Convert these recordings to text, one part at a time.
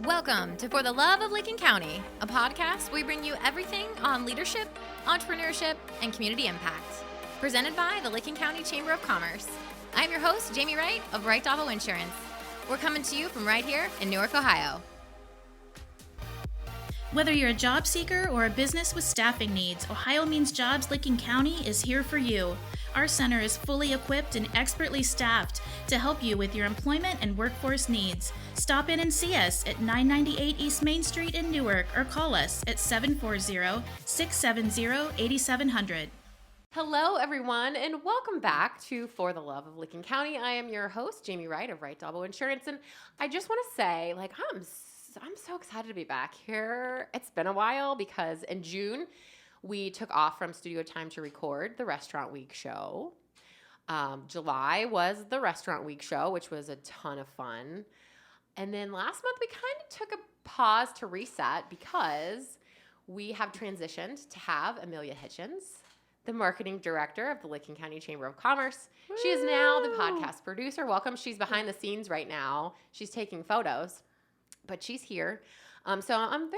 Welcome to For the Love of Licking County, a podcast where we bring you everything on leadership, entrepreneurship, and community impact. Presented by the Licking County Chamber of Commerce. I'm your host, Jamie Wright of Wright Davo Insurance. We're coming to you from right here in Newark, Ohio. Whether you're a job seeker or a business with staffing needs, Ohio Means Jobs Licking County is here for you. Our center is fully equipped and expertly staffed to help you with your employment and workforce needs. Stop in and see us at 998 East Main Street in Newark or call us at 740-670-8700. Hello, everyone, and welcome back to For the Love of Licking County. I am your host, Jamie Wright of Wright Davo Insurance, and I just want to say, I'm so excited to be back here. It's been a while because in June, we took off from studio time to record the Restaurant Week show. July was the Restaurant Week show, which was a ton of fun. And then last month, we kind of took a pause to reset because we have transitioned to have Amelia Hitchens, the marketing director of the Licking County Chamber of Commerce. Woo! She is now the podcast producer. Welcome. She's behind the scenes right now. She's taking photos, but she's here. So I'm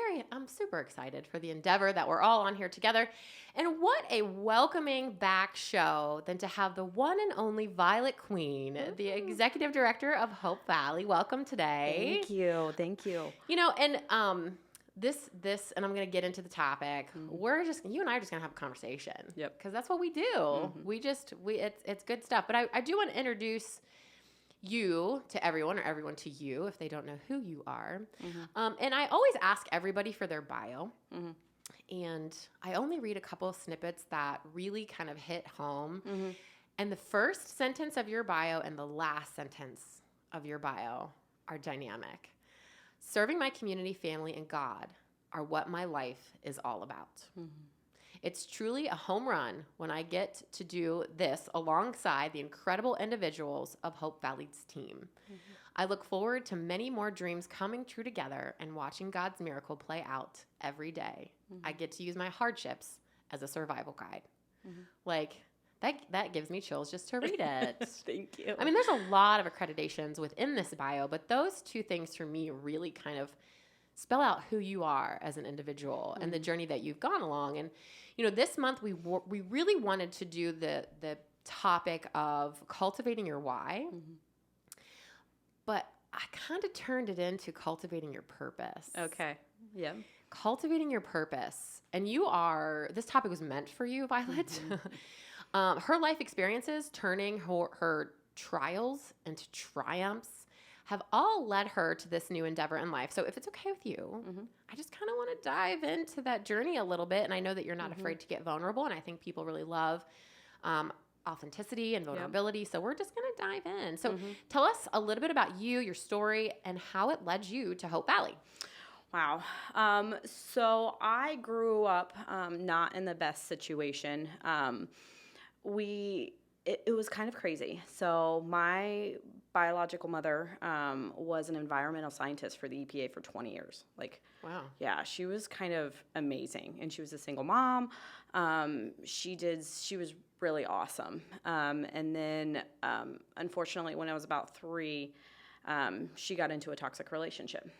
super excited for the endeavor that we're all on here together. And what a welcoming back show than to have the one and only Violet Queen, the executive director of Hope Valley. Welcome today. Thank you. You know, and this, and I'm going to get into the topic. Mm-hmm. You and I are just going to have a conversation. Yep. Because that's what we do. Mm-hmm. It's good stuff. But I do want to introduce you to everyone, or everyone to you if they don't know who you are. Mm-hmm. And I always ask everybody for their bio. Mm-hmm. And I only read a couple of snippets that really kind of hit home. Mm-hmm. And the first sentence of your bio and the last sentence of your bio are dynamic. Serving my community, family, and God are what my life is all about. Mm-hmm. It's truly a home run when I get to do this alongside the incredible individuals of Hope Valley's team. Mm-hmm. I look forward to many more dreams coming true together and watching God's miracle play out every day. Mm-hmm. I get to use my hardships as a survival guide. Mm-hmm. That gives me chills just to read it. Thank you. I mean, there's a lot of accreditations within this bio, but those two things for me really kind of spell out who you are as an individual and the journey that you've gone along. And, you know, this month we really wanted to do the topic of cultivating your why, but I kind of turned it into cultivating your purpose. Okay. Yeah. Cultivating your purpose. And this topic was meant for you, Violet. Mm-hmm. Her life experiences, turning her trials into triumphs, have all led her to this new endeavor in life. So if it's okay with you, I just kind of want to dive into that journey a little bit. And I know that you're not afraid to get vulnerable. And I think people really love authenticity and vulnerability. Yep. So we're just going to dive in. So tell us a little bit about you, your story, and how it led you to Hope Valley. Wow. So I grew up not in the best situation. It was kind of crazy. So my biological mother was an environmental scientist for the EPA for 20 years. Wow. Yeah, she was kind of amazing. And she was a single mom. She was really awesome. And then, unfortunately, when I was about 3, she got into a toxic relationship.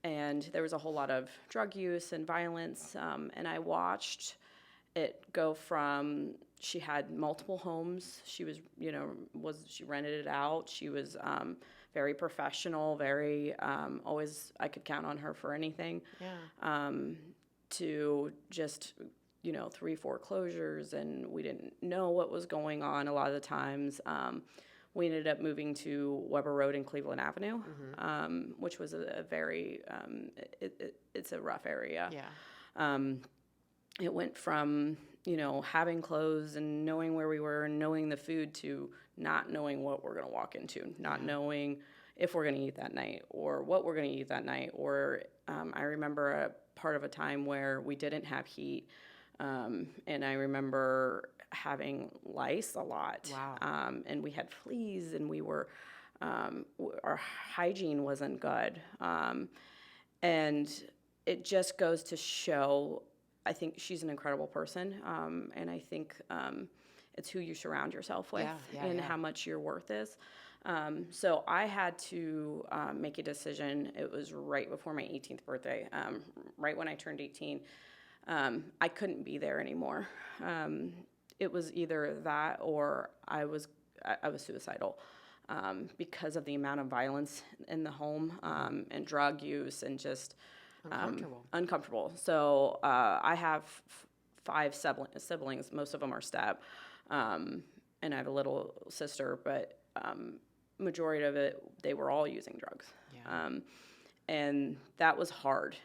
And there was a whole lot of drug use and violence. And I watched it go from, she had multiple homes. She was, she rented it out. She was very professional, very, always, I could count on her for anything. Yeah. To just, 3 foreclosures, and we didn't know what was going on a lot of the times. We ended up moving to Weber Road and Cleveland Avenue, which was a very, it's a rough area. Yeah. It went from, having clothes and knowing where we were and knowing the food to not knowing what we're going to walk into, not knowing if we're going to eat that night or what we're going to eat that night. Or I remember a part of a time where we didn't have heat, and I remember having lice a lot. Wow. And we had fleas, and we were, our hygiene wasn't good. And it just goes to show, I think she's an incredible person. And I think it's who you surround yourself with and how much your worth is. So I had to make a decision. It was right before my 18th birthday, right when I turned 18. I couldn't be there anymore. It was either that or I was suicidal because of the amount of violence in the home and drug use and just uncomfortable. So I have 5 siblings. Most of them are step, and I have a little sister, but majority of it, they were all using drugs. Yeah. And that was hard,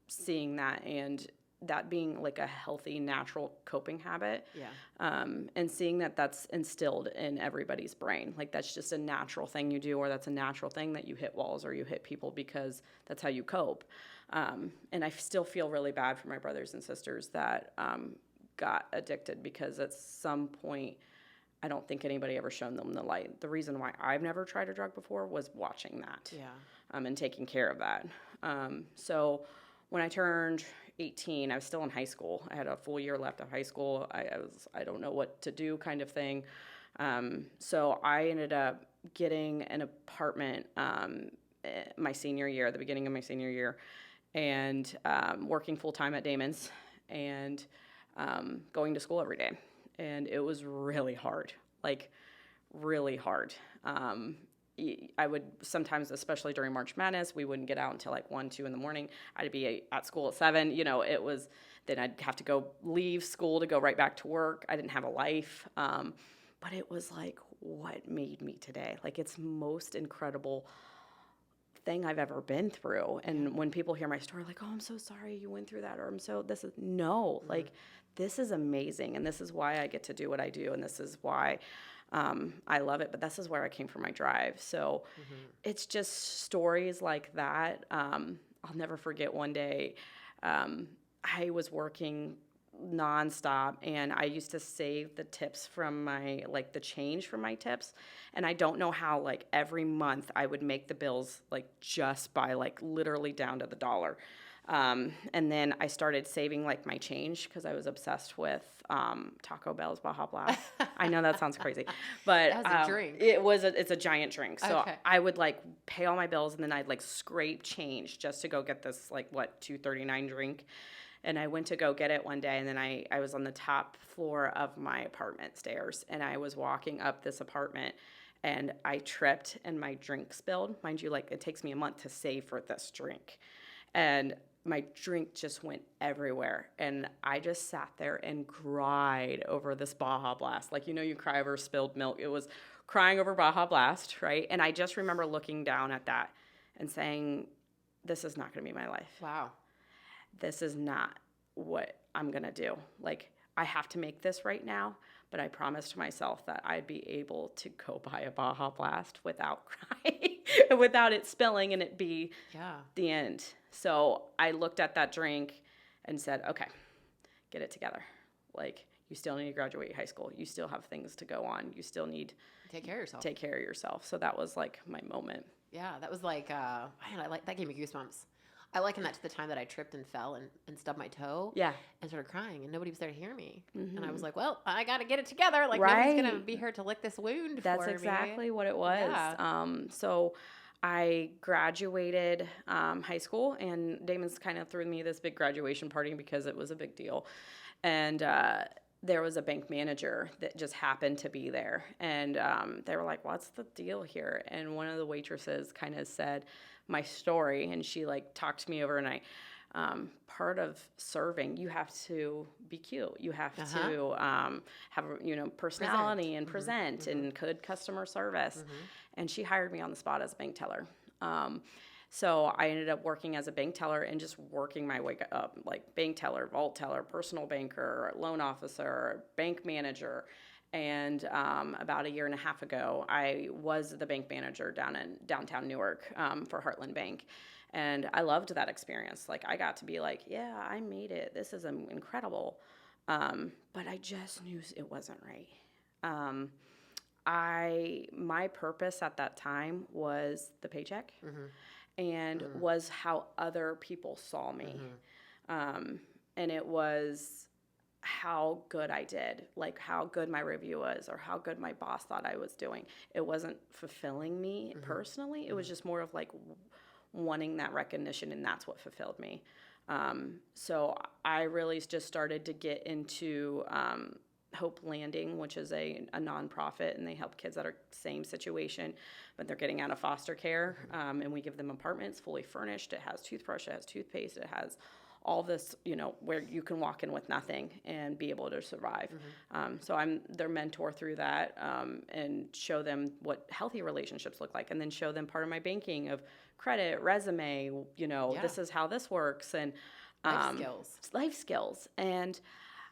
seeing that and that being like a healthy, natural coping habit. Yeah. And seeing that that's instilled in everybody's brain. Like that's just a natural thing you do, or that's a natural thing that you hit walls or you hit people because that's how you cope. And I still feel really bad for my brothers and sisters that got addicted, because at some point, I don't think anybody ever shown them the light. The reason why I've never tried a drug before was watching that. Yeah. And taking care of that. So when I turned 18, I was still in high school. I had a full year left of high school. I don't know what to do kind of thing. So I ended up getting an apartment my senior year, at the beginning of my senior year, and working full-time at Damon's and going to school every day. And it was really hard, like really hard. I would sometimes, especially during March Madness, we wouldn't get out until like 1, 2 in the morning. I'd be at school at 7. You know, it was, then I'd have to go leave school to go right back to work. I didn't have a life. But it was like what made me today. Like it's most incredible thing I've ever been through. And when people hear my story, like, oh, I'm so sorry you went through that, or like, this is amazing. And this is why I get to do what I do. And this is why I love it. But this is where I came from my drive. So it's just stories like that. I'll never forget one day, I was working nonstop, and I used to save the tips from my, like the change from my tips. And I don't know how, like every month I would make the bills like just by like literally down to the dollar. And then I started saving like my change because I was obsessed with Taco Bell's Baja Blast. I know that sounds crazy, but that's a drink. It's a giant drink. So okay. I would like pay all my bills, and then I'd like scrape change just to go get this like $2.39 drink. And I went to go get it one day, and then I was on the top floor of my apartment stairs, and I was walking up this apartment, and I tripped, and my drink spilled. Mind you, like, it takes me a month to save for this drink. And my drink just went everywhere, and I just sat there and cried over this Baja Blast. Like, you know, you cry over spilled milk. It was crying over Baja Blast, right? And I just remember looking down at that and saying, this is not going to be my life. Wow. This is not what I'm going to do. Like, I have to make this right now, but I promised myself that I'd be able to go buy a Baja Blast without crying, without it spilling and it be the end. So I looked at that drink and said, okay, get it together. Like, you still need to graduate high school. You still have things to go on. You still need to take care of yourself. So that was like my moment. Yeah, that was like, man, that gave me goosebumps. I liken that to the time that I tripped and fell and stubbed my toe. Yeah. And started crying, and nobody was there to hear me. Mm-hmm. And I was like, well, I got to get it together. Like, nobody's going to be here to lick this wound for me. That's exactly what it was. Yeah. So I graduated high school, and Damon's kind of threw me this big graduation party because it was a big deal. And there was a bank manager that just happened to be there. And they were like, what's the deal here? And one of the waitresses kind of said my story, and she like talked me over, and I part of serving, you have to be cute. You have to have, personality and present and good customer service. And she hired me on the spot as a bank teller. So I ended up working as a bank teller and just working my way up, like bank teller, vault teller, personal banker, loan officer, bank manager. And about a year and a half ago, I was the bank manager down in downtown Newark for Heartland Bank. And I loved that experience. Like, I got to be like, yeah, I made it. This is incredible. But I just knew it wasn't right. My purpose at that time was the paycheck and was how other people saw me. And it was how good I did, like how good my review was or how good my boss thought I was doing. It wasn't fulfilling me personally. It was just more of like wanting that recognition, and that's what fulfilled me. So I really just started to get into Hope Landing, which is a nonprofit, and they help kids that are same situation, but they're getting out of foster care. And we give them apartments fully furnished. It has toothbrush, it has toothpaste, it has all this, where you can walk in with nothing and be able to survive. So I'm their mentor through that, and show them what healthy relationships look like, and then show them part of my banking of credit, resume, this is how this works, and life skills. And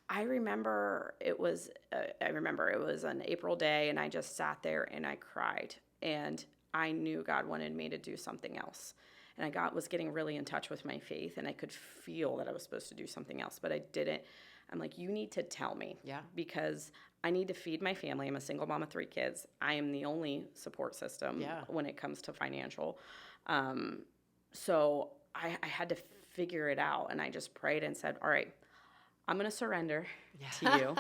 I remember it was an April day, and I just sat there and I cried, and I knew God wanted me to do something else. And I was getting really in touch with my faith, and I could feel that I was supposed to do something else, but I didn't. I'm like, you need to tell me, because I need to feed my family. I'm a single mom of 3 kids. I am the only support system when it comes to financial. So I had to figure it out, and I just prayed and said, all right, I'm going to surrender to you,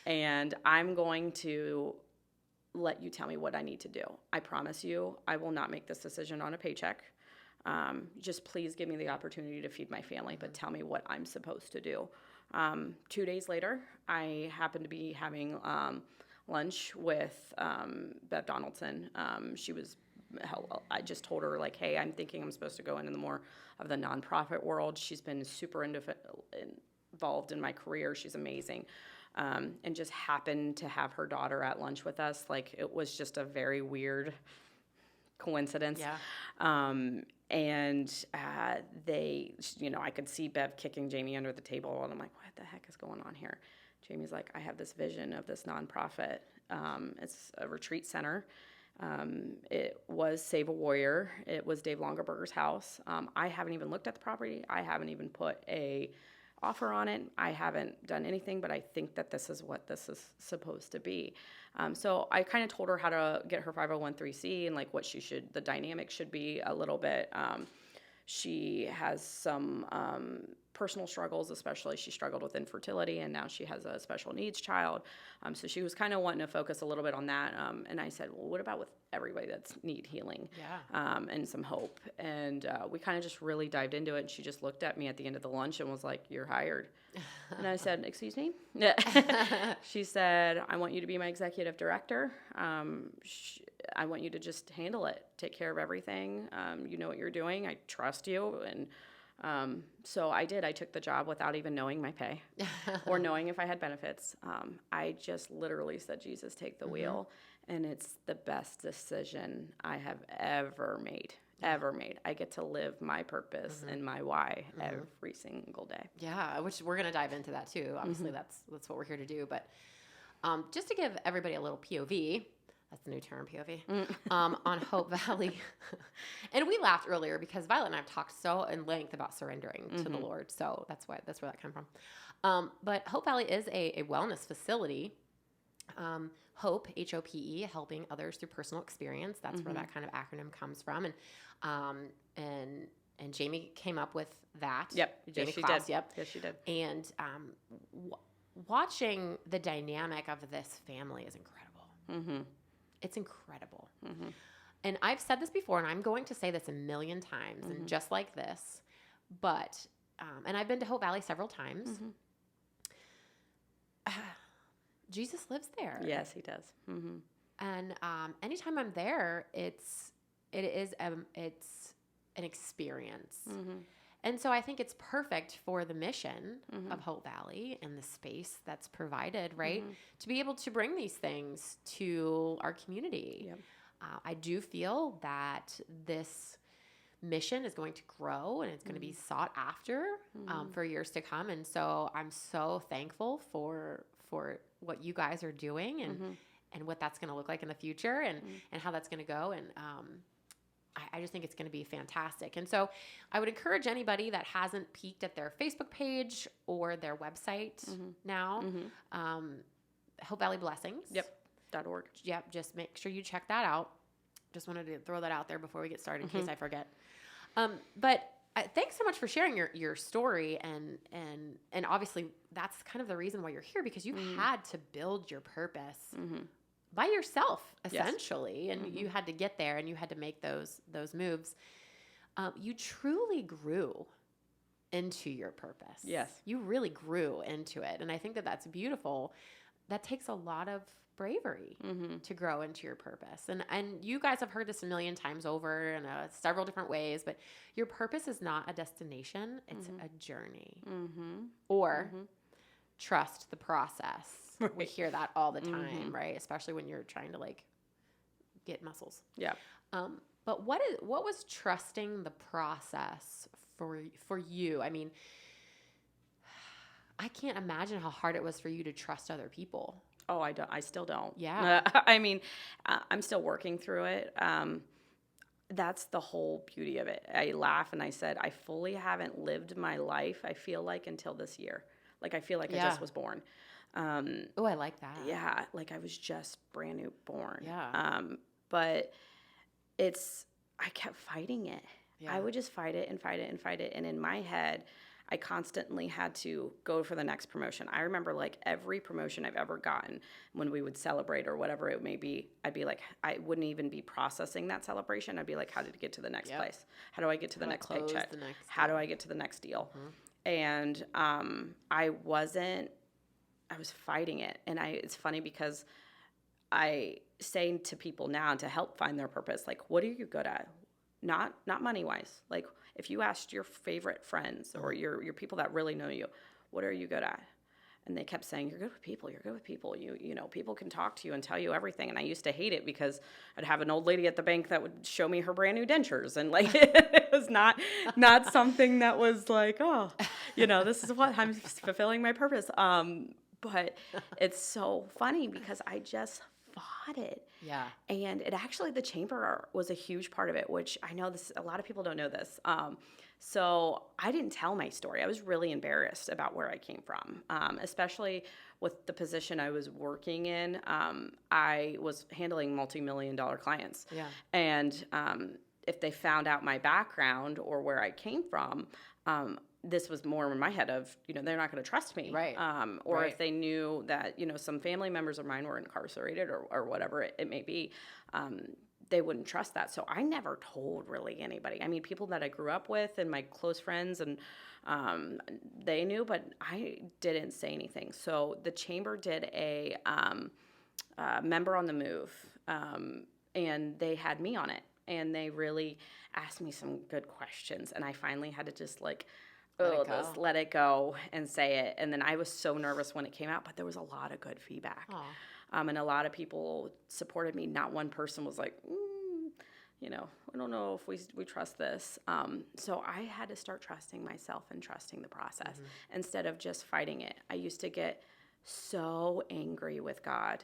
and I'm going to let you tell me what I need to do. I promise you, I will not make this decision on a paycheck. Just please give me the opportunity to feed my family, but tell me what I'm supposed to do. 2 days later, I happened to be having lunch with Bev Donaldson. I just told her, like, hey, I'm thinking I'm supposed to go into more of the nonprofit world. She's been super involved in my career. She's amazing. And just happened to have her daughter at lunch with us. Like, it was just a very weird coincidence. And they, I could see Bev kicking Jamie under the table, and I'm like, what the heck is going on here? Jamie's like, I have this vision of this nonprofit. It's a retreat center. It was Save a Warrior. It was Dave Longaberger's house. I haven't even looked at the property. I haven't even put a offer on it. I haven't done anything, but I think that this is what this is supposed to be. So I kind of told her how to get her 501(c) and like what the dynamic should be a little bit. She has some personal struggles, especially she struggled with infertility, and now she has a special needs child. So she was kind of wanting to focus a little bit on that. And I said, well, what about with everybody that's need healing and some hope? And we kind of just really dived into it. And she just looked at me at the end of the lunch and was like, you're hired. And I said, excuse me? She said, I want you to be my executive director. I want you to just handle it, take care of everything. You know what you're doing. I trust you. And so I did. I took the job without even knowing my pay or knowing if I had benefits. I just literally said, Jesus, take the wheel. And it's the best decision I have ever made. I get to live my purpose and my why every single day. Yeah, which we're going to dive into that too. Obviously, that's what we're here to do. But just to give everybody a little POV, that's the new term, POV, on Hope Valley. And we laughed earlier because Violet and I have talked so in length about surrendering to the Lord. So that's where that came from. But Hope Valley is a wellness facility. Hope, H-O-P-E, helping others through personal experience. That's where that kind of acronym comes from. And Jamie came up with that. Yep. Jamie yes, she Klaus, did. Yep. Yes, she did. And watching the dynamic of this family is incredible. It's incredible. And I've said this before, and I'm going to say this a million times, and just like this, but, and I've been to Hope Valley several times. Jesus lives there. Yes, he does. And anytime I'm there, it's an experience. And so I think it's perfect for the mission of Hope Valley and the space that's provided, right? To be able to bring these things to our community. Yep. I do feel that this mission is going to grow and it's going to be sought after for years to come. And so I'm so thankful for what you guys are doing and what that's going to look like in the future and how that's going to go. And I just think it's going to be fantastic. And so I would encourage anybody that hasn't peeked at their Facebook page or their website now, Hope Valley Blessings. .org. Yep. Just make sure you check that out. Just wanted to throw that out there before we get started in case I forget. But thanks so much for sharing your story, and obviously that's kind of the reason why you're here, because you had to build your purpose by yourself, essentially, and you had to get there, and you had to make those moves. You truly grew into your purpose. Yes, you really grew into it, and I think that that's beautiful. That takes a lot of bravery to grow into your purpose. And you guys have heard this a million times over in several different ways, but your purpose is not a destination. It's a journey. Or trust the process. Right. We hear that all the time, right? Especially when you're trying to like get muscles. Yeah. But what was trusting the process for you? I mean, I can't imagine how hard it was for you to trust other people. Oh, I still don't. Yeah. I mean, I'm still working through it. That's the whole beauty of it. I laugh and I said, I fully haven't lived my life, I feel like, until this year. Like, I feel like I just was born. Oh, I like that. Yeah. Like, I was just brand new born. Yeah. But I kept fighting it. Yeah. I would just fight it and fight it and fight it. And in my head, I constantly had to go for the next promotion. I remember like every promotion I've ever gotten, when we would celebrate or whatever it may be, I'd be like, I wouldn't even be processing that celebration. I'd be like, how did it get to the next place? How do I get to the next paycheck? How do I get to the next deal? And I was fighting it. And it's funny because I say to people now to help find their purpose, like, what are you good at? Not money-wise. Like, if you asked your favorite friends or your people that really know you, what are you good at? And they kept saying, you're good with people. You're good with people. You know, people can talk to you and tell you everything. And I used to hate it because I'd have an old lady at the bank that would show me her brand new dentures. And like, it was not something that was like, oh, you know, this is what I'm fulfilling my purpose. But it's so funny because I just fought it. Yeah. And it actually, the chamber was a huge part of it, which I know a lot of people don't know this. So I didn't tell my story. I was really embarrassed about where I came from, especially with the position I was working in. I was handling multi-million-dollar clients. Yeah. And if they found out my background or where I came from, this was more in my head of, you know, they're not going to trust me. Right. Or right. if they knew that, you know, some family members of mine were incarcerated or whatever it may be, they wouldn't trust that. So I never told really anybody. I mean, people that I grew up with and my close friends, and they knew, but I didn't say anything. So the chamber did a member on the move, and they had me on it. And they really asked me some good questions. And I finally had to just like, let it go and say it. And then I was so nervous when it came out, but there was a lot of good feedback. And a lot of people supported me. Not one person was like, you know, I don't know if we trust this. So I had to start trusting myself and trusting the process instead of just fighting it. I used to get so angry with God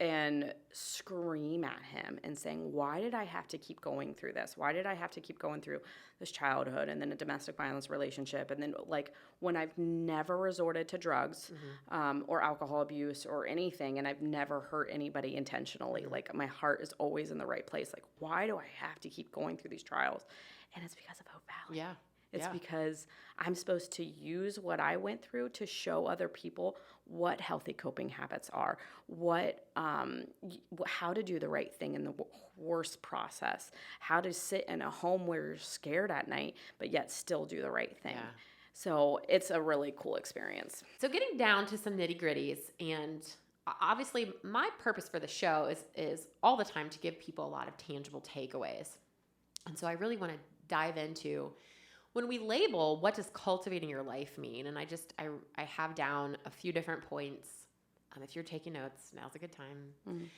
and scream at him and saying, why did I have to keep going through this? Why did I have to keep going through this childhood and then a domestic violence relationship? And then like when I've never resorted to drugs or alcohol abuse or anything, and I've never hurt anybody intentionally, like my heart is always in the right place. Like, why do I have to keep going through these trials? And it's because of Hope Valley. Yeah. It's because I'm supposed to use what I went through to show other people what healthy coping habits are, how to do the right thing in the worst process, how to sit in a home where you're scared at night, but yet still do the right thing. Yeah. So it's a really cool experience. So getting down to some nitty gritties, and obviously my purpose for the show is all the time to give people a lot of tangible takeaways. And so I really want to dive into, when we label, what does cultivating your life mean? And I have down a few different points. If you're taking notes, now's a good time.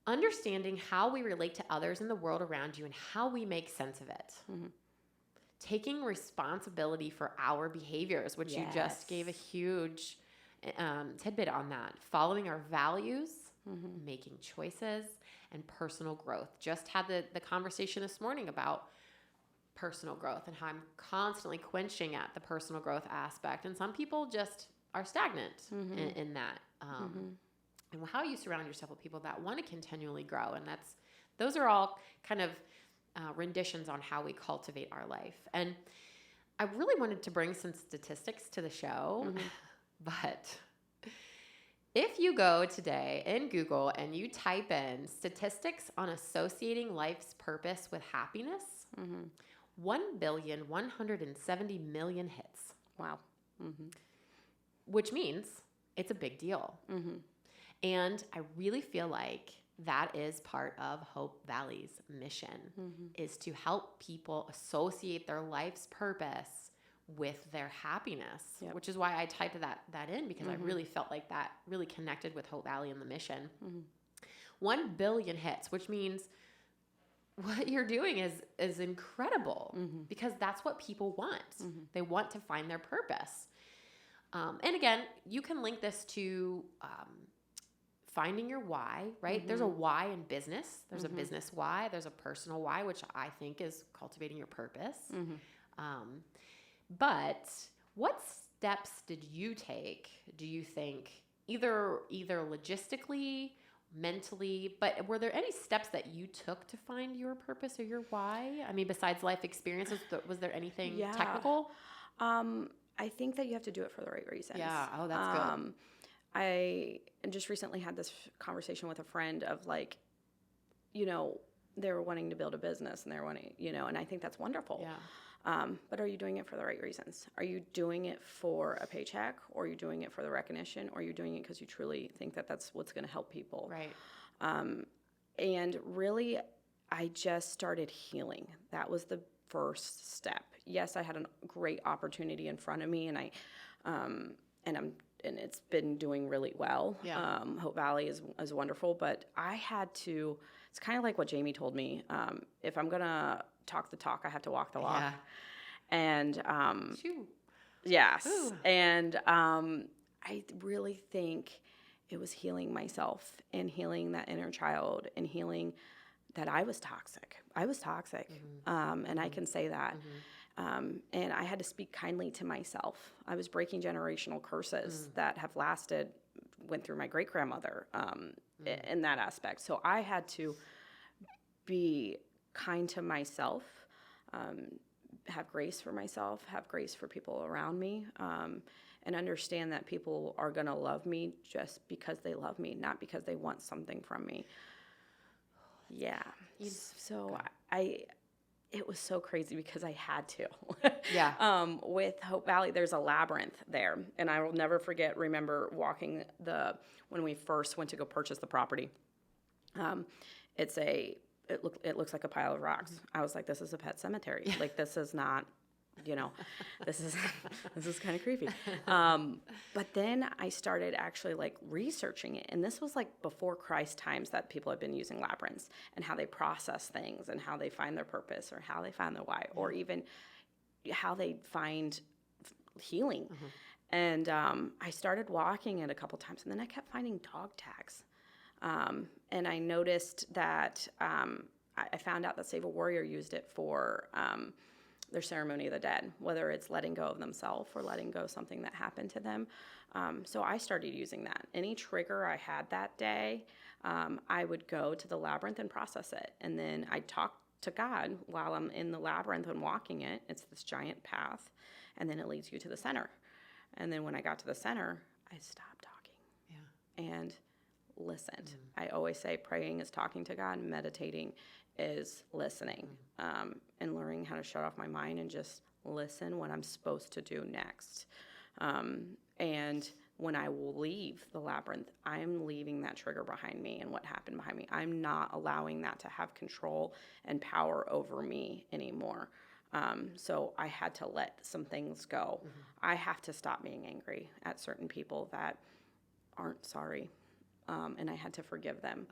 Understanding how we relate to others in the world around you and how we make sense of it. Taking responsibility for our behaviors, which you just gave a huge tidbit on that. Following our values, making choices, and personal growth. Just had the conversation this morning about personal growth and how I'm constantly quenching at the personal growth aspect. And some people just are stagnant in that. And how you surround yourself with people that want to continually grow. And those are all kind of renditions on how we cultivate our life. And I really wanted to bring some statistics to the show, but if you go today in Google and you type in statistics on associating life's purpose with happiness, 1,170,000,000 hits. Wow. Which means it's a big deal. And I really feel like that is part of Hope Valley's mission, is to help people associate their life's purpose with their happiness, which is why I typed that in, because I really felt like that really connected with Hope Valley and the mission. 1 billion hits, which means what you're doing is incredible, because that's what people want. They want to find their purpose. And again, you can link this to finding your why, right? There's a why in business. There's a business why. There's a personal why, which I think is cultivating your purpose. But what steps did you take, do you think, either logistically, mentally, but were there any steps that you took to find your purpose or your why? I mean, besides life experiences, was there anything technical? I think that you have to do it for the right reasons. Yeah. Oh, that's good. I just recently had this conversation with a friend of like, they were wanting to build a business and they were wanting, and I think that's wonderful. Yeah. But are you doing it for the right reasons? Are you doing it for a paycheck, or are you doing it for the recognition, or are you doing it because you truly think that that's what's going to help people? Right. And really, I just started healing. That was the first step. Yes, I had a great opportunity in front of me, and and it's been doing really well. Yeah. Hope Valley is wonderful, but I had to. It's kind of like what Jamie told me. If I'm gonna talk the talk, I have to walk the walk. Yeah. And yes, Ooh. and I really think it was healing myself and healing that inner child and healing that I was toxic. I was toxic, and I can say that. And I had to speak kindly to myself. I was breaking generational curses that have went through my great-grandmother in that aspect. So I had to be kind to myself, have grace for myself, have grace for people around me, and understand that people are going to love me just because they love me, not because they want something from me. Yeah. So it was so crazy because I had to. Yeah. With Hope Valley, there's a labyrinth there. And I will never remember walking when we first went to go purchase the property. It looks like a pile of rocks. I was like, this is a pet cemetery. Like, this is not, this is kind of creepy. But then I started actually like researching it. And this was like before Christ times that people had been using labyrinths and how they process things and how they find their purpose or how they find their why or even how they find healing. And I started walking it a couple times, and then I kept finding dog tags. And I noticed that I found out that Save a Warrior used it for their ceremony of the dead, whether it's letting go of themselves or letting go of something that happened to them. So I started using that. Any trigger I had that day, I would go to the labyrinth and process it. And then I'd talk to God while I'm in the labyrinth and walking it. It's this giant path, and then it leads you to the center. And then when I got to the center, I stopped talking and listened. I always say praying is talking to God, meditating is listening, and learning how to shut off my mind and just listen what I'm supposed to do next. And when I will leave the labyrinth, I'm leaving that trigger behind me and what happened behind me. I'm not allowing that to have control and power over me anymore. So I had to let some things go. I have to stop being angry at certain people that aren't sorry. And I had to forgive them.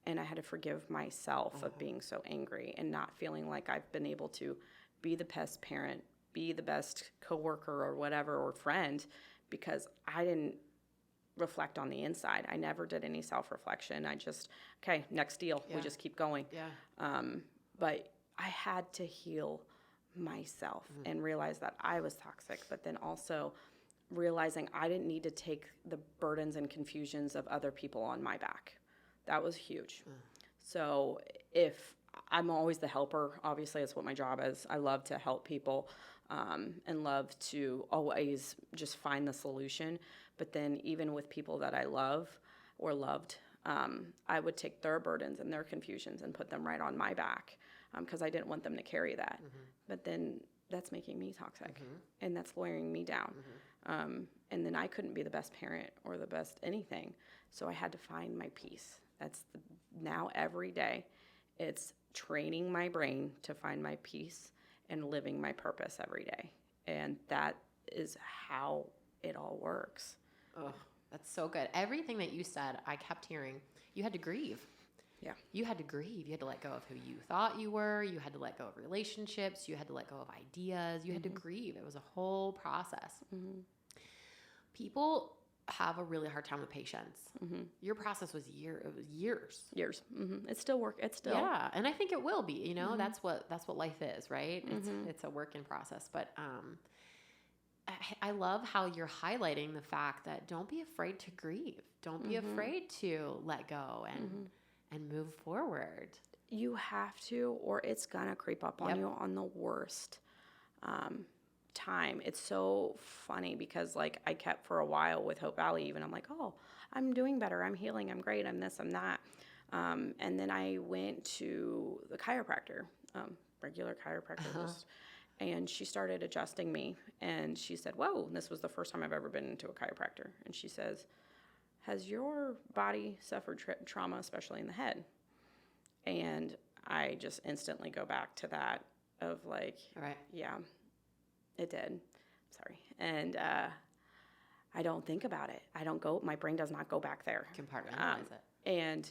And I had to forgive myself of being so angry and not feeling like I've been able to be the best parent, be the best coworker or whatever, or friend, because I didn't reflect on the inside. I never did any self-reflection. I just, okay, next deal. We just keep going. But I had to heal myself and realize that I was toxic, but then also realizing I didn't need to take the burdens and confusions of other people on my back. That was huge. So if I'm always the helper. Obviously, that's what my job is. I love to help people and love to always just find the solution. But then even with people that I love or loved, I would take their burdens and their confusions and put them right on my back because I didn't want them to carry that. But then that's making me toxic and that's lowering me down. And then I couldn't be the best parent or the best anything. So I had to find my peace. Now every day, it's training my brain to find my peace and living my purpose every day. And that is how it all works. Oh, that's so good. Everything that you said, I kept hearing, you had to grieve. Yeah. You had to grieve. You had to let go of who you thought you were. You had to let go of relationships. You had to let go of ideas. You had to grieve. It was a whole process. People have a really hard time with patience. Your process was years. Years. It's still work. It's still. Yeah, and I think it will be. You know, that's what life is, right? It's a work in process. But I love how you're highlighting the fact that don't be afraid to grieve. Don't be afraid to let go and move forward. You have to, or it's gonna creep up on you on the worst time. It's so funny because like I kept for a while with Hope Valley even. I'm like, oh, I'm doing better. I'm healing. I'm great. I'm this, I'm that. And then I went to the chiropractor, regular chiropractor, and she started adjusting me. And she said, whoa, this was the first time I've ever been into a chiropractor. And she says, has your body suffered trauma, especially in the head? And I just instantly go back to that of like, yeah, it did. Sorry. And I don't think about it. My brain does not go back there. Compartmentalize it. And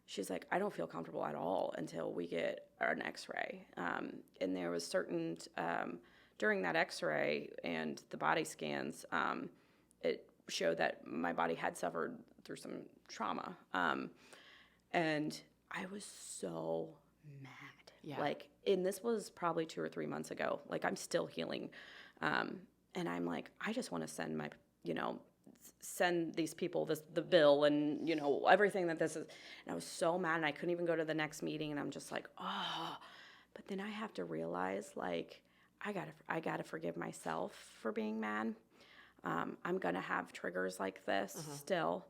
she's like, I don't feel comfortable at all until we get an x-ray. And there was certain, during that x-ray and the body scans, it showed that my body had suffered through some trauma. And I was so mad. Yeah. Like, and this was probably 2 or 3 months ago. Like, I'm still healing. And I'm like, I just want to send these people the bill and, everything that this is. And I was so mad and I couldn't even go to the next meeting. And I'm just like, oh, but then I have to realize like, I gotta forgive myself for being mad. I'm going to have triggers like this still.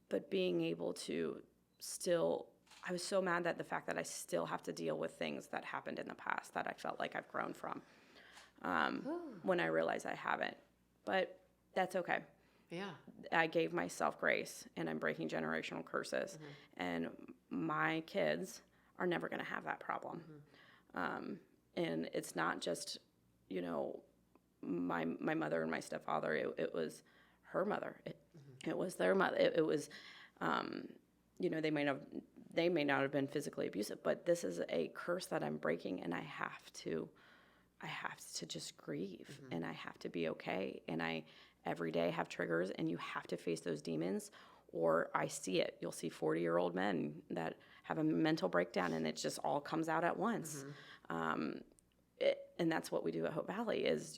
But being able to still, I was so mad that the fact that I still have to deal with things that happened in the past that I felt like I've grown from when I realize I haven't. But that's okay. Yeah. I gave myself grace and I'm breaking generational curses. And my kids are never going to have that problem. And it's not just, my mother and my stepfather. It was her mother. It was their mother. It was, they may not have been physically abusive, but this is a curse that I'm breaking, and I have to just grieve, and I have to be okay. And I every day have triggers, and you have to face those demons. Or I see it. You'll see 40-year-old men that have a mental breakdown, and it just all comes out at once. And that's what we do at Hope Valley is,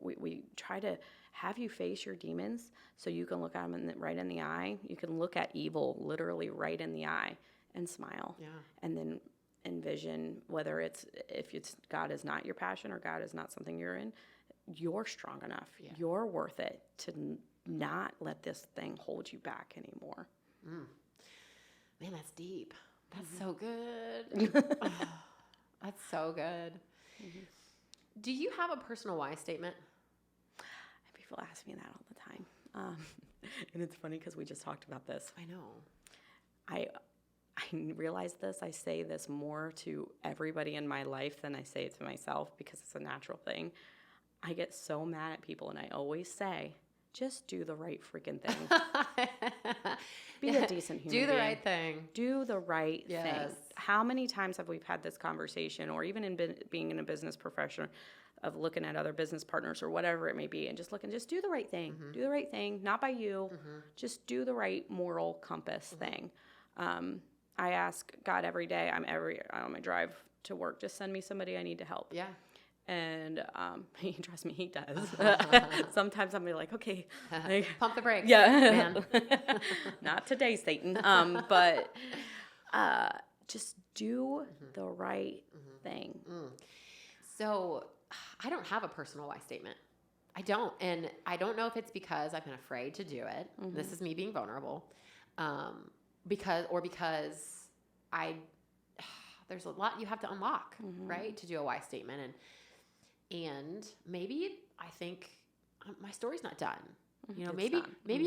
we try to have you face your demons so you can look at them right in the eye. You can look at evil literally right in the eye and smile. Yeah. And then envision if God is not your passion or God is not something you're in, you're strong enough. Yeah. You're worth it to not let this thing hold you back anymore. Man, that's deep. That's so good. That's so good. Do you have a personal why statement? People ask me that all the time. And it's funny because we just talked about this. I know. I realize this. I say this more to everybody in my life than I say it to myself because it's a natural thing. I get so mad at people, and I always say, just do the right freaking thing. Be a decent human being. Do the right thing. Do the right thing. How many times have we had this conversation, or even in being in a business profession, of looking at other business partners or whatever it may be, and just do the right thing. Do the right thing, not by you. Just do the right moral compass thing. I ask God every day, on my drive to work, just send me somebody I need to help. Yeah. And trust me, he does. Sometimes I'm like, okay, pump the brakes. Yeah, man. Not today, Satan. But just do the right thing. So I don't have a personal why statement. I don't. And I don't know if it's because I've been afraid to do it. This is me being vulnerable. Because there's a lot you have to unlock, right? To do a why statement. And maybe I think my story's not done. You know, maybe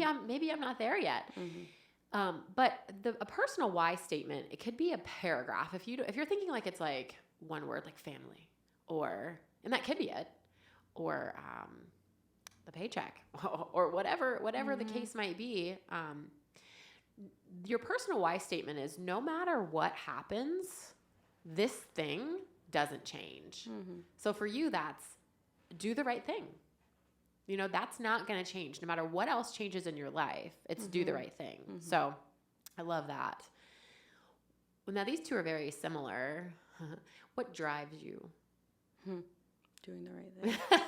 I'm not there yet. But a personal why statement, it could be a paragraph. If you're thinking like it's like one word, like family, and that could be it, or the paycheck, or whatever the case might be. Your personal why statement is, no matter what happens, this thing doesn't change. So for you, that's do the right thing. You know, that's not going to change. No matter what else changes in your life, it's do the right thing. So I love that. Well, now, these two are very similar. What drives you? Doing the right thing.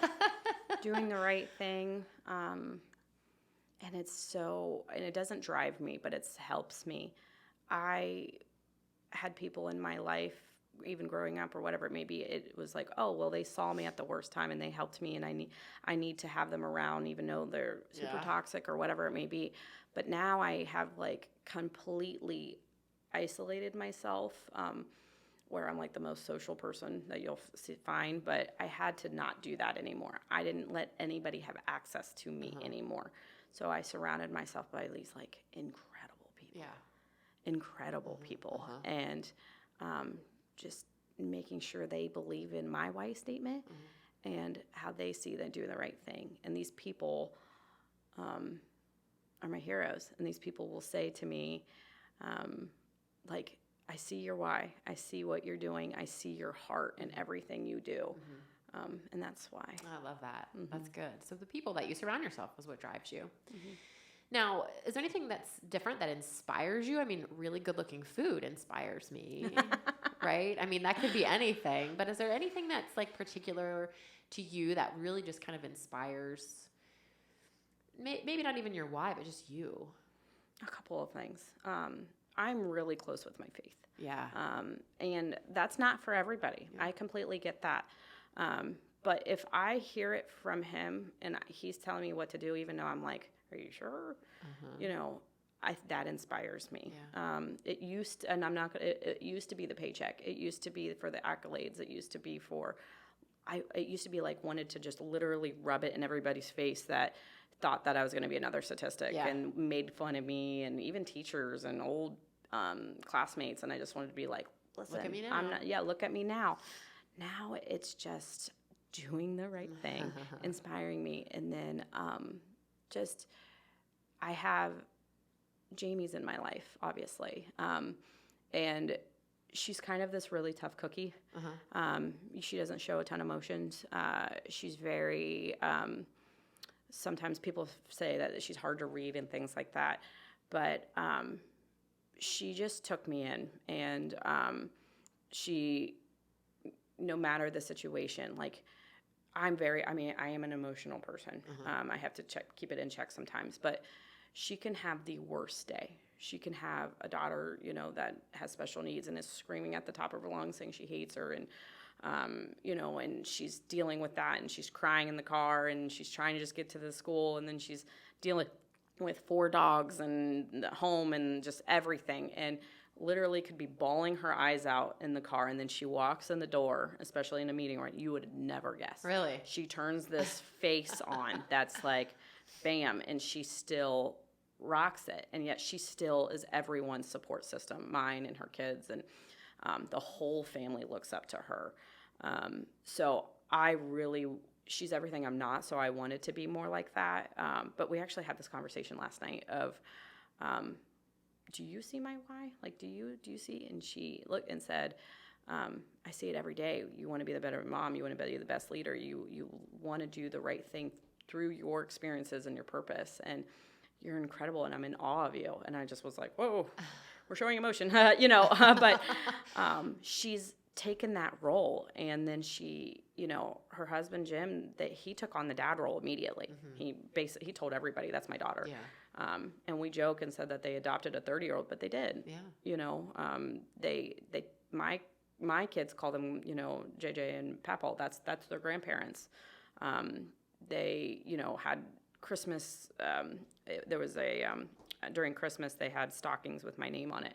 Doing the right thing. And it doesn't drive me, but it helps me. I had people in my life, even growing up or whatever it may be, it was like, oh, well, they saw me at the worst time and they helped me, and I need to have them around even though they're super toxic or whatever it may be. But now I have like completely isolated myself, where I'm like the most social person that you'll find, but I had to not do that anymore. I didn't let anybody have access to me anymore. So I surrounded myself by these like incredible people. Incredible people. And just making sure they believe in my why statement and how they see them doing the right thing. And these people are my heroes. And these people will say to me, like, I see your why. I see what you're doing. I see your heart in everything you do. And that's why. I love that. That's good. So the people that you surround yourself is what drives you. Now, is there anything that's different that inspires you? I mean, really good-looking food inspires me, right? I mean, that could be anything. But is there anything that's like particular to you that really just kind of inspires, maybe not even your why, but just you? A couple of things. I'm really close with my faith. Yeah. And that's not for everybody. I completely get that. But if I hear it from him and he's telling me what to do, even though I'm like, are you sure? You know, that inspires me. It used to, and I'm not gonna, it used to be the paycheck. It used to be for the accolades. It used to be it used to be like wanted to just literally rub it in everybody's face that thought that I was going to be another statistic and made fun of me, and even teachers and old classmates. And I just wanted to be like, listen, look at me now. Look at me now. Now it's just doing the right thing, inspiring me. And then I have Jamie's in my life, obviously. And she's kind of this really tough cookie. She doesn't show a ton of emotions. She's very, sometimes people say that she's hard to read and things like that. But she just took me in, and she, no matter the situation, like I am an emotional person. I have to keep it in check sometimes, but she can have the worst day. She can have a daughter, you know, that has special needs and is screaming at the top of her lungs saying she hates her, and you know, and she's dealing with that, and she's crying in the car, and she's trying to just get to the school, and then she's dealing with 4 dogs and the home and just everything, and literally could be bawling her eyes out in the car, and then she walks in the door, especially in a meeting where you would never guess. Really? She turns this face on that's like, bam, and she still rocks it, and yet she still is everyone's support system, mine and her kids, and the whole family looks up to her. So she's everything I'm not, so I wanted to be more like that. But we actually had this conversation last night of, do you see my why? Like, do you see? And she looked and said, I see it every day. You want to be the better mom. You want to be the best leader. You want to do the right thing through your experiences and your purpose. And you're incredible, and I'm in awe of you. And I just was like, whoa, we're showing emotion, you know. But she's taken that role, and then she, you know, her husband Jim, that he took on the dad role immediately. He told everybody, that's my daughter. And we joke and said that they adopted a 30-year-old, but they did. You know, they my kids call them, JJ and Papal. That's their grandparents. They, had Christmas. There was during Christmas they had stockings with my name on it,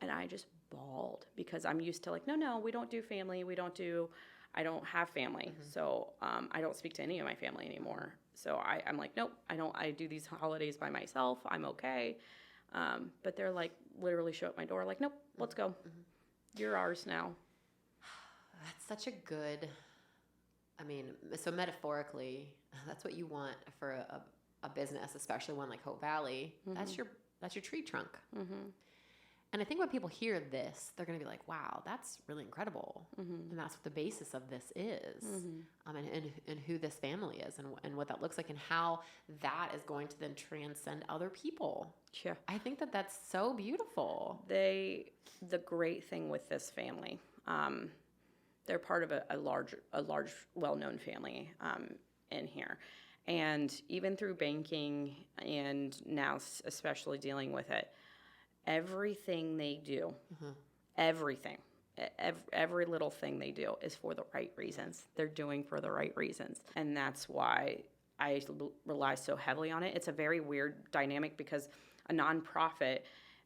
and I just bawled because I'm used to like, no, we don't do family. I don't have family, so I don't speak to any of my family anymore. So I'm like, nope, I don't. I do these holidays by myself. I'm okay. But they're like literally show up my door like, nope, let's go. You're ours now. That's such a good, so metaphorically, that's what you want for a business, especially one like Hope Valley. That's your tree trunk. And I think when people hear this, they're going to be like, wow, that's really incredible. And that's what the basis of this is. And who this family is and what that looks like and how that is going to then transcend other people. Yeah. I think that's so beautiful. The great thing with this family, they're part of a large, well-known family in here. And even through banking and now especially dealing with it, everything they do, everything, every little thing they do is for the right reasons. They're doing for the right reasons. And that's why I rely so heavily on it. It's a very weird dynamic because a nonprofit,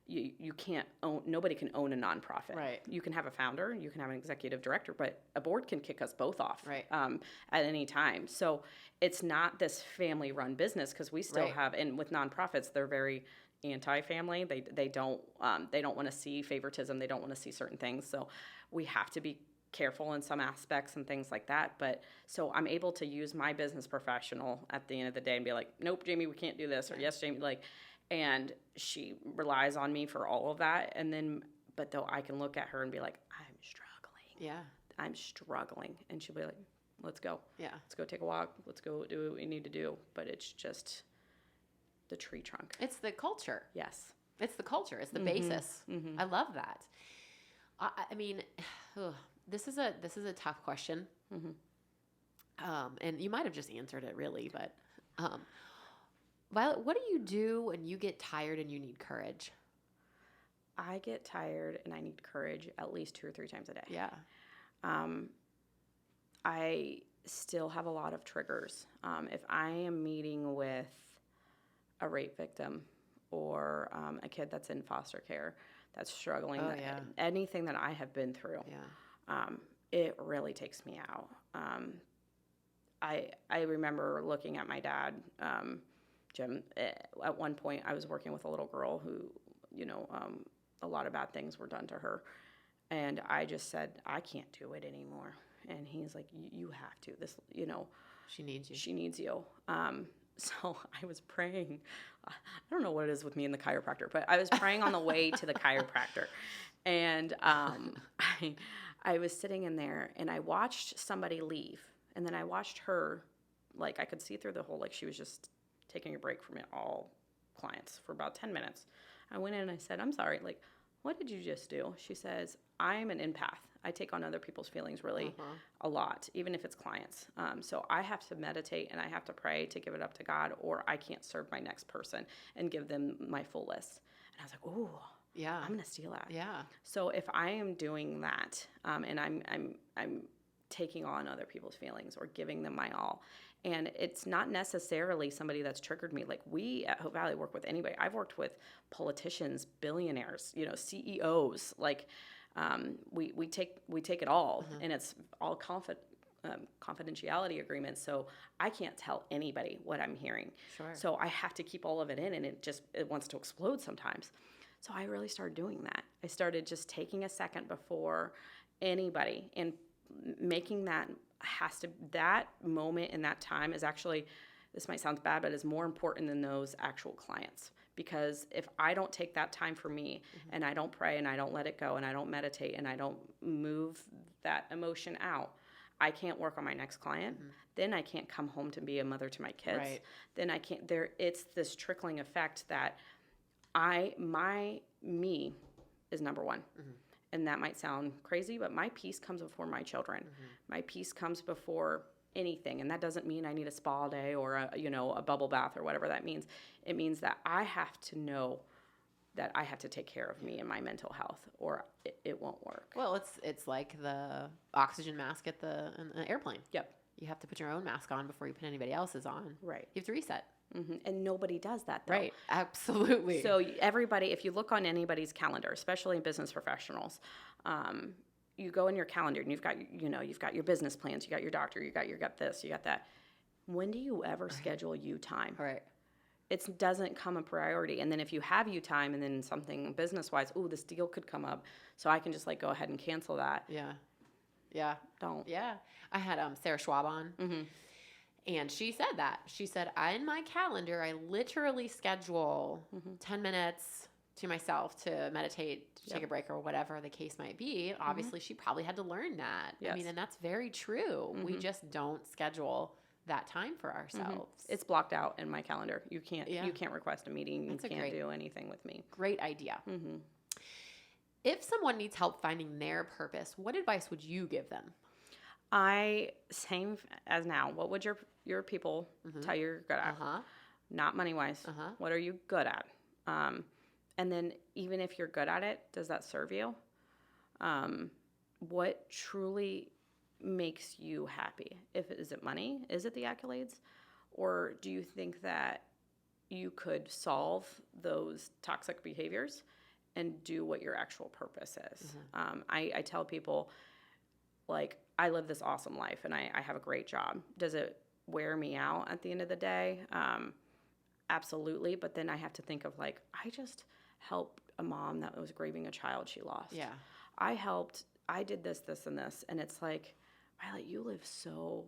you can't own, nobody can own a nonprofit. Right. You can have a founder, you can have an executive director, but a board can kick us both off at any time. So it's not this family-run business because we still have, and with nonprofits, they're very anti-family. They don't want to see favoritism. They don't want to see certain things. So we have to be careful in some aspects and things like that. But so I'm able to use my business professional at the end of the day and be like, nope, Jamie, we can't do this, or yes, Jamie, and she relies on me for all of that. And then, but though I can look at her and be like, I'm struggling. Yeah. I'm struggling. And she'll be like, let's go. Yeah. Let's go take a walk. Let's go do what we need to do. But it's just the tree trunk. It's the culture. Yes. It's the culture. It's the basis. I love that. This is a tough question. And you might have just answered it really, but Violet, what do you do when you get tired and you need courage? I get tired and I need courage at least 2 or 3 times a day. Yeah. I still have a lot of triggers. If I am meeting with a rape victim or a kid that's in foster care that's struggling, anything that I have been through, it really takes me out. I remember looking at my dad, Jim. At one point, I was working with a little girl who, a lot of bad things were done to her, and I just said, I can't do it anymore. And he's like, you have to. This, she needs you. She needs you. So I was praying. I don't know what it is with me and the chiropractor, but I was praying on the way to the chiropractor. And I was sitting in there, and I watched somebody leave. And then I watched her, I could see through the whole, she was just taking a break from all clients for about 10 minutes. I went in and I said, I'm sorry, what did you just do? She says, I'm an empath. I take on other people's feelings really a lot, even if it's clients. So I have to meditate and I have to pray to give it up to God, or I can't serve my next person and give them my full list. And I was like, ooh, yeah, I'm going to steal that. Yeah. So if I am doing that, and I'm taking on other people's feelings or giving them my all, and it's not necessarily somebody that's triggered me. We at Hope Valley work with anybody. I've worked with politicians, billionaires, CEOs. We take it all, and it's all confidentiality agreements. So I can't tell anybody what I'm hearing. Sure. So I have to keep all of it in, and it wants to explode sometimes. So I really started doing that. I started just taking a second before anybody and making that moment in that time is actually, this might sound bad, but is more important than those actual clients. Because if I don't take that time for me and I don't pray and I don't let it go and I don't meditate and I don't move that emotion out, I can't work on my next client. Then I can't come home to be a mother to my kids. Right. Then I can't, it's this trickling effect that me is number one. And that might sound crazy, but my peace comes before my children. My peace comes before anything. And that doesn't mean I need a spa day or a bubble bath or whatever that means. It means that I have to know that I have to take care of me and my mental health, or it won't work. Well, it's like the oxygen mask in the airplane. Yep. You have to put your own mask on before you put anybody else's on. Right. You have to reset. And nobody does that, though. Right. Absolutely. So everybody, if you look on anybody's calendar, especially business professionals, you go in your calendar and you've got your business plans, you got your doctor, you got this, you got that. When do you ever schedule you time? Right. It doesn't come a priority. And then if you have you time and then something business-wise, this deal could come up, so I can just like go ahead and cancel that. Yeah. Yeah. Don't. Yeah. I had Sarah Schwab on, and she said that. She said, in my calendar, I literally schedule 10 minutes to myself to meditate, to take a break, or whatever the case might be. Obviously, she probably had to learn that. Yes. I mean, and that's very true. We just don't schedule that time for ourselves. It's blocked out in my calendar. You can't request a meeting. You can't do anything with me. Great idea. If someone needs help finding their purpose, what advice would you give them? Same as now. What would your people tell you you're good at? Not money-wise. What are you good at? And then even if you're good at it, does that serve you? What truly makes you happy? Is it money? Is it the accolades? Or do you think that you could solve those toxic behaviors and do what your actual purpose is? I tell people, like, I live this awesome life and I have a great job. Does it wear me out at the end of the day? Absolutely. But then I have to think of, like, I just helped a mom that was grieving a child she lost. Yeah. I did this, and this. And it's like, Violet, you live so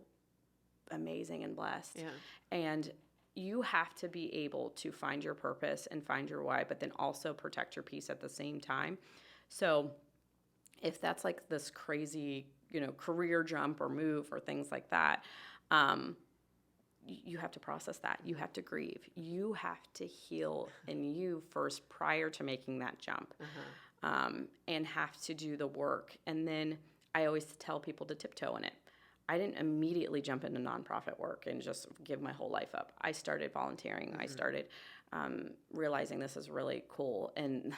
amazing and blessed. Yeah. And you have to be able to find your purpose and find your why, but then also protect your peace at the same time. So if that's like this crazy, career jump or move or things like that, you have to process that. You have to grieve. You have to heal in you first prior to making that jump, and have to do the work. And then I always tell people to tiptoe in it. I didn't immediately jump into nonprofit work and just give my whole life up. I started volunteering. I started realizing this is really cool. And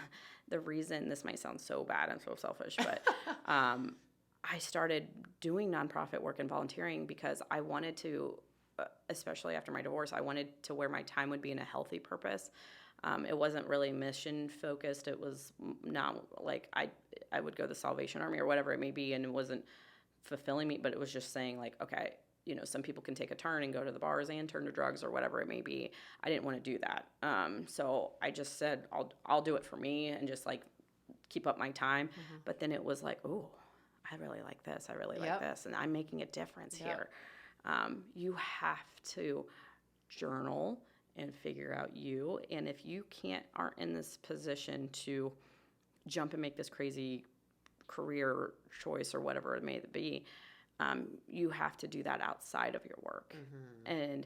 the reason, this might sound so bad and so selfish, but I started doing nonprofit work and volunteering because I wanted to, especially after my divorce, I wanted to where my time would be in a healthy purpose. It wasn't really mission focused. It was not like I would go to the Salvation Army or whatever it may be, and it wasn't fulfilling me, but it was just saying, like, okay, some people can take a turn and go to the bars and turn to drugs or whatever it may be. I didn't want to do that. So I just said, I'll do it for me and just like keep up my time. But then it was like, oh, I really like this. I really like this. And I'm making a difference here. You have to journal and figure out you. And if you aren't in this position to jump and make this crazy career choice or whatever it may be, you have to do that outside of your work. And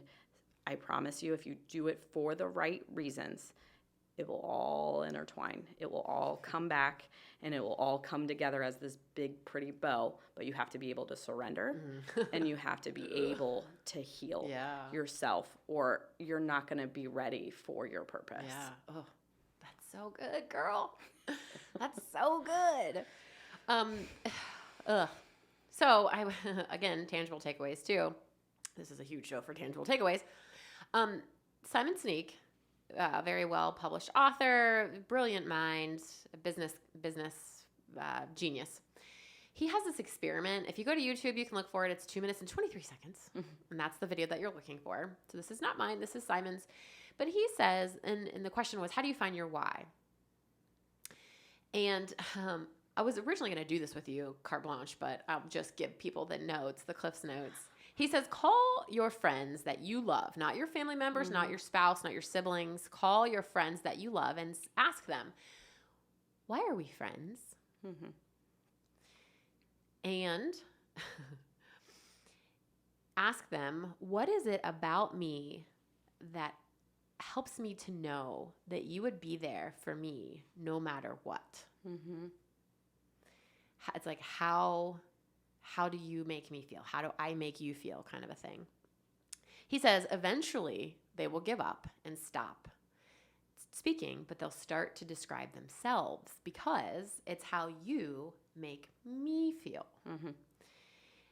I promise you, if you do it for the right reasons, it will all intertwine. It will all come back and it will all come together as this big, pretty bow. But you have to be able to surrender and you have to be able to heal yourself, or you're not going to be ready for your purpose. Yeah. Oh, that's so good, girl. That's so good. So again, tangible takeaways too. This is a huge show for tangible takeaways. Simon Sinek, very well published author, brilliant mind, business genius. He has this experiment. If you go to YouTube, you can look for it. It's 2 minutes and 23 seconds. And that's the video that you're looking for. So this is not mine. This is Simon's. But he says, and the question was, how do you find your why? And I was originally going to do this with you, carte blanche, but I'll just give people the notes, the Cliff's notes. He says, call your friends that you love, not your family members, not your spouse, not your siblings. Call your friends that you love and ask them, why are we friends? And ask them, what is it about me that helps me to know that you would be there for me no matter what? It's like, how do you make me feel? How do I make you feel, kind of a thing. He says, eventually they will give up and stop. speaking, but they'll start to describe themselves because it's how you make me feel. Mm-hmm.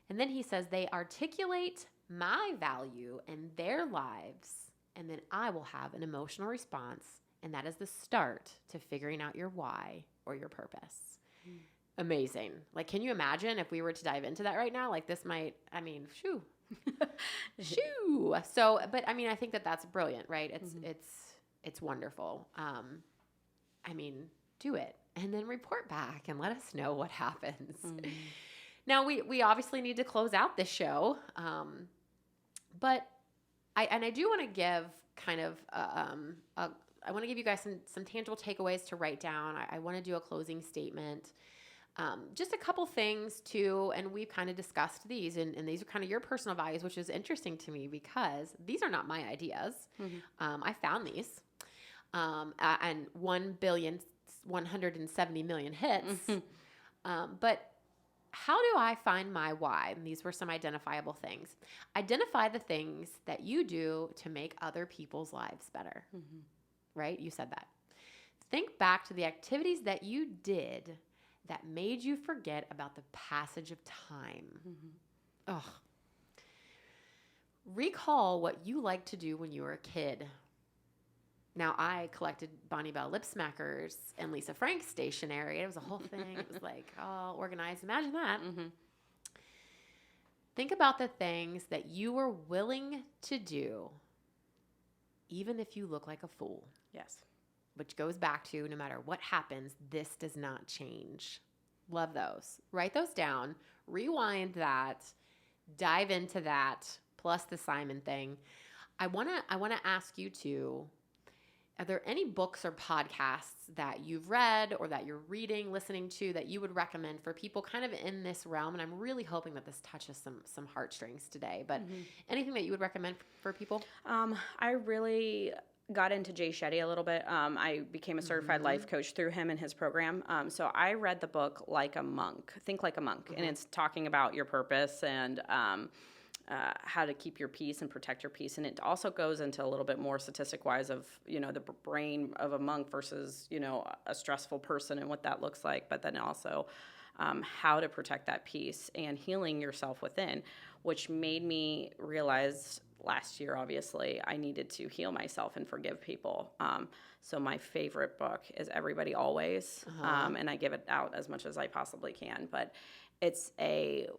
And then he says they articulate my value in their lives, and then I will have an emotional response, and that is the start to figuring out your why or your purpose. Mm. Amazing. Like, can you imagine if we were to dive into that right now? Like, this might, I mean, shoo. Shoo. So, but I mean, I think that that's brilliant, right? It's wonderful. I mean, do it and then report back and let us know what happens. Mm. Now, we obviously need to close out this show, but I do want to give kind of I want to give you guys some tangible takeaways to write down. I want to do a closing statement. Just a couple things too, and we've kind of discussed these, and these are kind of your personal values, which is interesting to me because these are not my ideas. Mm-hmm. I found these, and 1,170,000,000 hits. Mm-hmm. But how do I find my why? And these were some identifiable things. Identify the things that you do to make other people's lives better. Mm-hmm. Right? You said that. Think back to the activities that you did that made you forget about the passage of time. Mm-hmm. Ugh. Recall what you liked to do when you were a kid. Now, I collected Bonnie Bell lip smackers and Lisa Frank stationery. It was a whole thing. It was like all organized. Imagine that. Mm-hmm. Think about the things that you were willing to do, even if you look like a fool. Yes. Which goes back to no matter what happens, this does not change. Love those. Write those down. Rewind that. Dive into that. Plus the Simon thing. I wanna ask you to. Are there any books or podcasts that you've read or that you're reading, listening to that you would recommend for people kind of in this realm? And I'm really hoping that this touches some heartstrings today. But mm-hmm. anything that you would recommend for people? I really got into Jay Shetty a little bit. I became a certified mm-hmm. life coach through him and his program. So I read the book Like a Monk, Think Like a Monk. Mm-hmm. And it's talking about your purpose and how to keep your peace and protect your peace. And it also goes into a little bit more statistic-wise of, the brain of a monk versus, a stressful person and what that looks like. But then also how to protect that peace and healing yourself within, which made me realize last year, obviously, I needed to heal myself and forgive people. So my favorite book is Everybody Always, uh-huh. And I give it out as much as I possibly can. But it's a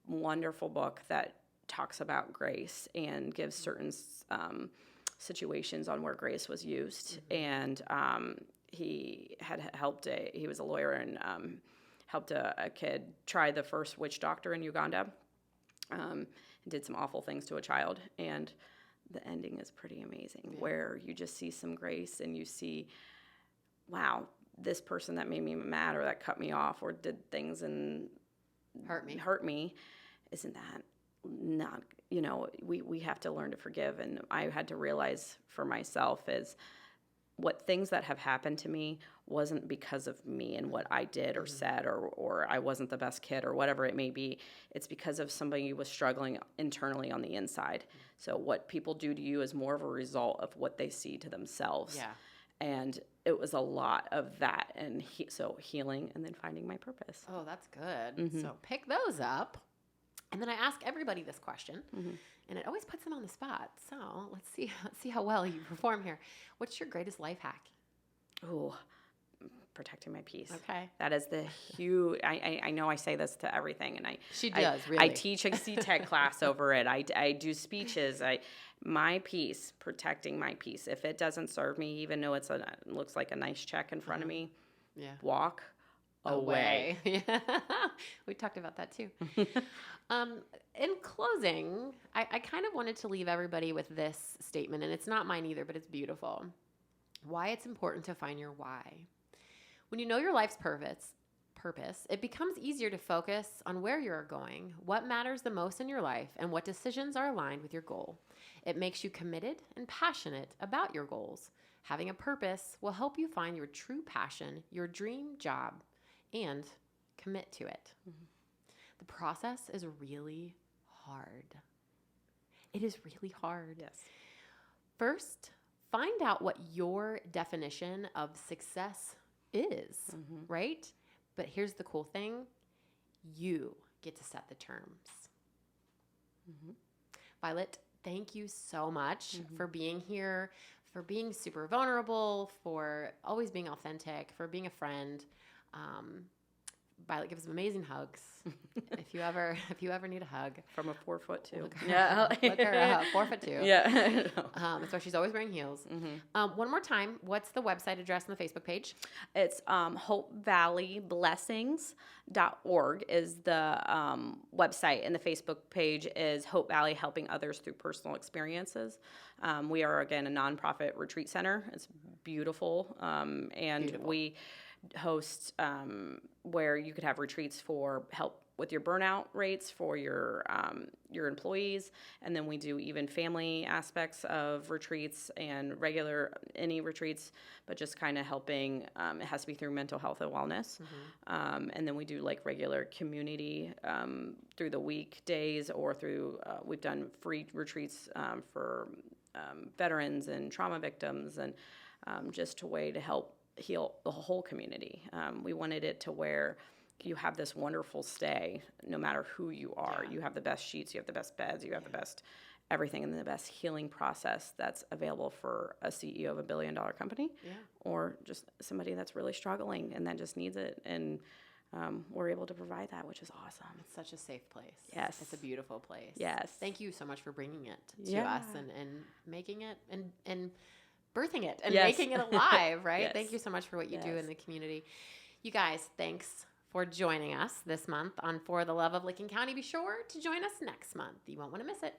wonderful book that talks about grace and gives certain situations on where grace was used. Mm-hmm. And he had helped he was a lawyer and helped a kid try the first witch doctor in Uganda. Did some awful things to a child, and the ending is pretty amazing, where you just see some grace and you see, wow, this person that made me mad or that cut me off or did things and hurt me, isn't that not, we have to learn to forgive. And I had to realize for myself is what things that have happened to me wasn't because of me and what I did or mm-hmm. said or I wasn't the best kid or whatever it may be. It's because of somebody who was struggling internally on the inside. Mm-hmm. So what people do to you is more of a result of what they see to themselves. Yeah. And it was a lot of that. And so healing and then finding my purpose. Oh, that's good. Mm-hmm. So pick those up. And then I ask everybody this question, mm-hmm. and it always puts them on the spot. So let's see how well you perform here. What's your greatest life hack? Oh, protecting my peace. Okay. That is the huge, I know I say this to everything, and She does, really. I teach a CTEC class over it. I do speeches. My peace, protecting my peace. If it doesn't serve me, even though it looks like a nice check in front of me, walk away. Yeah. We talked about that too. In closing, I kind of wanted to leave everybody with this statement, and it's not mine either, but it's beautiful. Why it's important to find your why. When you know your life's purpose, it becomes easier to focus on where you're going, what matters the most in your life, and what decisions are aligned with your goal. It makes you committed and passionate about your goals. Having a purpose will help you find your true passion, your dream job, and commit to it. Mm-hmm. The process is really hard. It is really hard. Yes. First, find out what your definition of success is, right? But here's the cool thing. You get to set the terms. Violet, thank you so much for being here, for being super vulnerable, for always being authentic, for being a friend. Violet gives amazing hugs. If you ever need a hug from a 4'2". Look her 4'2". Yeah. That's why she's always wearing heels. One more time, what's the website address on the Facebook page? It's hopevalleyblessings.org is the website, and the Facebook page is Hope Valley Helping Others Through Personal Experiences. We are, again, a nonprofit retreat center. It's beautiful, and we host where you could have retreats for help with your burnout rates for your employees, and then we do even family aspects of retreats and any retreats, but just kind of helping. It has to be through mental health and wellness, and then we do like regular community through the weekdays or through we've done free retreats for veterans and trauma victims, and just a way to help heal the whole community. We wanted it to where you have this wonderful stay no matter who you are. You have the best sheets, you have the best beds, you have the best everything, and the best healing process that's available for a CEO of $1 billion company or just somebody that's really struggling and that just needs it. And we're able to provide that, which is awesome. It's such a safe place. Yes. It's a beautiful place. Yes. Thank you so much for bringing it to us and making it and birthing it and making it alive, right? Thank you so much for what you do in the community. You guys, thanks for joining us this month on For the Love of Licking County. Be sure to join us next month. You won't want to miss it.